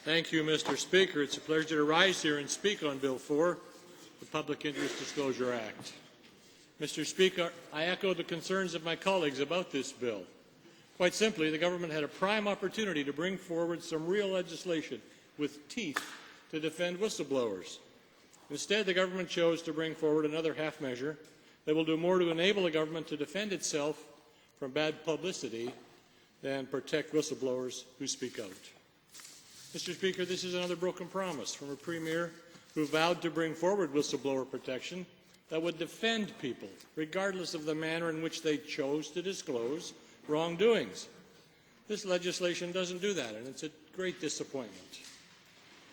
Thank you, Mr. Speaker. It's a pleasure to rise here and speak on Bill 4, the Public Interest Disclosure Act. Mr. Speaker, I echo the concerns of my colleagues about this bill. Quite simply, the government had a prime opportunity to bring forward some real legislation with teeth to defend whistleblowers. Instead, the government chose to bring forward another half measure that will do more to enable the government to defend itself from bad publicity than protect whistleblowers who speak out. Mr. Speaker, this is another broken promise from a premier who vowed to bring forward whistleblower protection that would defend people, regardless of the manner in which they chose to disclose wrongdoings. This legislation doesn't do that, and it's a great disappointment.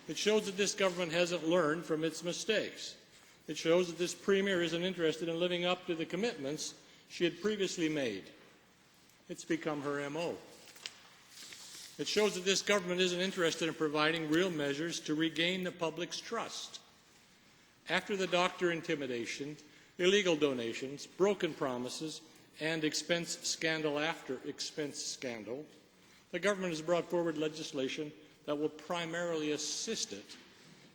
It shows that this government hasn't learned from its mistakes. It shows that this premier isn't interested in living up to the commitments she had previously made. It's become her MO. It shows that this government isn't interested in providing real measures to regain the public's trust. After the doctor intimidation, illegal donations, broken promises, and expense scandal after expense scandal, the government has brought forward legislation that will primarily assist it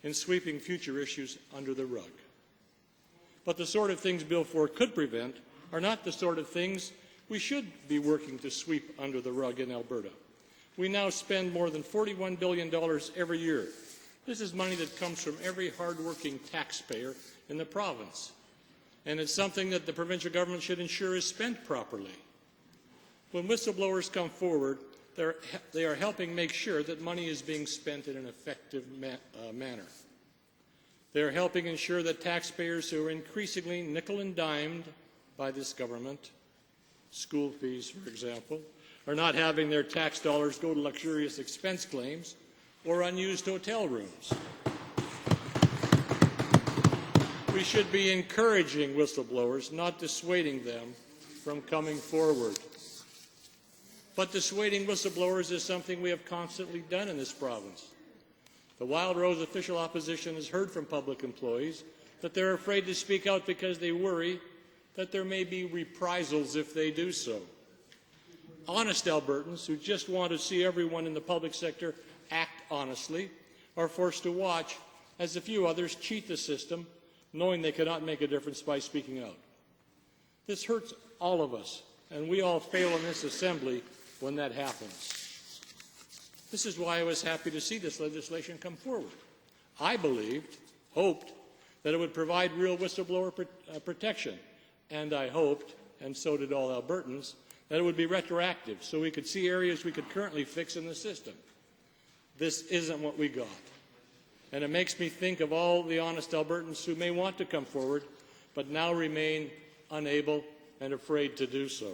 in sweeping future issues under the rug. But the sort of things Bill 4 could prevent are not the sort of things we should be working to sweep under the rug in Alberta. We now spend more than $41 billion every year. This is money that comes from every hard-working taxpayer in the province, and it's something that the provincial government should ensure is spent properly. When whistleblowers come forward, they are helping make sure that money is being spent in an effective manner. They are helping ensure that taxpayers who are increasingly nickel and dimed by this government, school fees, for example, are not having their tax dollars go to luxurious expense claims or unused hotel rooms. We should be encouraging whistleblowers, not dissuading them from coming forward. But dissuading whistleblowers is something we have constantly done in this province. The Wildrose official opposition has heard from public employees that they're afraid to speak out because they worry that there may be reprisals if they do so. Honest Albertans who just want to see everyone in the public sector act honestly are forced to watch as a few others cheat the system, knowing they cannot make a difference by speaking out. This hurts all of us, and we all fail in this assembly when that happens. This is why I was happy to see this legislation come forward. I hoped, that it would provide real whistleblower protection, and I hoped, and so did all Albertans, that it would be retroactive so we could see areas we could currently fix in the system. This isn't what we got. And it makes me think of all the honest Albertans who may want to come forward, but now remain unable and afraid to do so.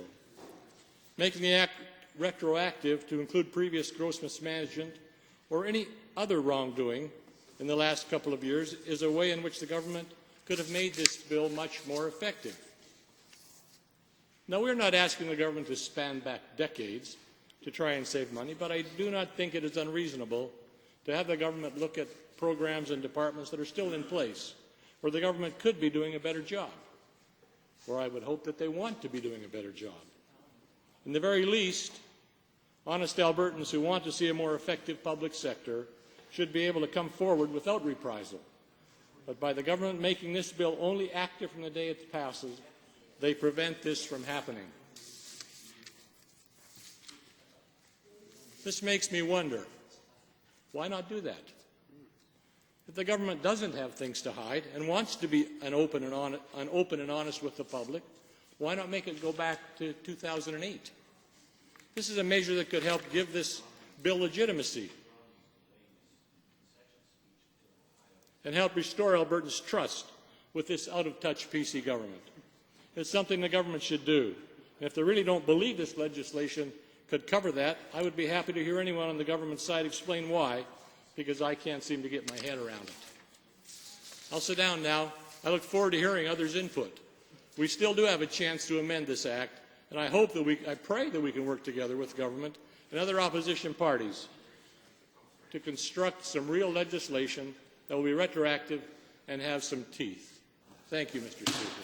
Making the act retroactive to include previous gross mismanagement or any other wrongdoing in the last couple of years is a way in which the government could have made this bill much more effective. Now, we're not asking the government to span back decades to try and save money, but I do not think it is unreasonable to have the government look at programs and departments that are still in place where the government could be doing a better job, or I would hope that they want to be doing a better job. In the very least, honest Albertans who want to see a more effective public sector should be able to come forward without reprisal. But by the government making this bill only active from the day it passes, they prevent this from happening. This makes me wonder, why not do that? If the government doesn't have things to hide and wants to be open and honest with the public, why not make it go back to 2008? This is a measure that could help give this bill legitimacy and help restore Albertans' trust with this out-of-touch PC government. It's something the government should do. And if they really don't believe this legislation could cover that, I would be happy to hear anyone on the government side explain why, because I can't seem to get my head around it. I'll sit down now. I look forward to hearing others' input. We still do have a chance to amend this act, and I pray that we can work together with government and other opposition parties to construct some real legislation that will be retroactive and have some teeth. Thank you, Mr. Speaker.